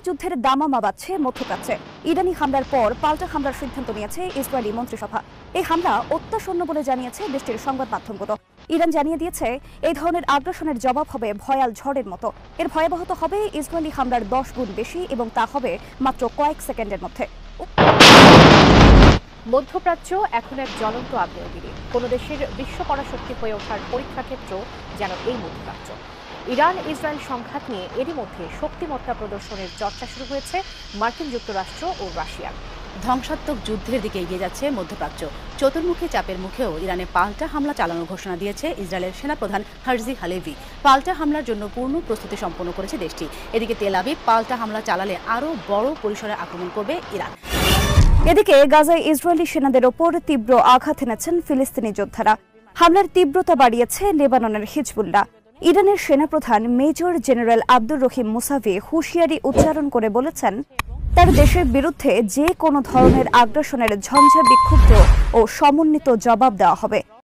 যুদ্ধের দামামা বাজছে মধ্যপ্রাচ্যে। ইরানি হামলার পর পাল্টা হামলার সিদ্ধান্ত নিয়েছে ইসরায়েলি মন্ত্রিসভা। এই হামলা অত্যাসন্ন বলে জানিয়েছে দেশটির সংবাদ মাধ্যমগুলো। ইরান জানিয়ে দিয়েছে, এই ধরনের আগ্রাসনের জবাব হবে ভয়াল ঝড়ের মতো। এর ভয়াবহতা হবে ইসরায়েলি হামলার 10 গুণ বেশি এবং তা হবে মাত্র কয়েক সেকেন্ডের মধ্যে। মধ্যপ্রাচ্য এখন এক জ্বলন্ত আগ্নেয়গিরি। কোনো দেশের বিশ্ব পরাশক্তি হয়ে ওঠার পরীক্ষাক্ষেত্র যেন এই মধ্যপ্রাচ্য। ইরান ইসরায়েল সংঘাত নিয়ে এরই মধ্যে শক্তিমত্তা প্রদর্শনের চর্চা শুরু হয়েছে মার্কিন যুক্তরাষ্ট্র ও রাশিয়ার। ধ্বংসাত্মক যুদ্ধের দিকে এগিয়ে যাচ্ছে মধ্যপ্রাচ্য। চতুর্মুখী চাপের মুখেও ইরানে পাল্টা হামলা চালানোর ঘোষণা দিয়েছে ইসরায়েলের সেনাপ্রধান হার্জি হালেভি। পাল্টা হামলার জন্য পূর্ণ প্রস্তুতি সম্পন্ন করেছে দেশটি। এদিকে তেল আবিব পাল্টা হামলা চালালে আরও বড় পরিসরে আক্রমণ করবে ইরান। এদিকে গাজায় ইসরায়েলি সেনাদের ওপর তীব্র আঘাত এনেছেন ফিলিস্তিনি যোদ্ধারা। হামলার তীব্রতা বাড়িয়েছে লেবাননের হিজবুল্লাহ। ইরানের সেনাপ্রধান major general Abdur Rahim Musavi হুঁশিয়ারি উচ্চারণ করে বলেছেন, তার দেশের বিরুদ্ধে যে কোনো ধরনের আগ্রাসনের ঝঞ্ঝা বিক্ষুব্ধ ও সমন্বিত জবাব দেওয়া হবে।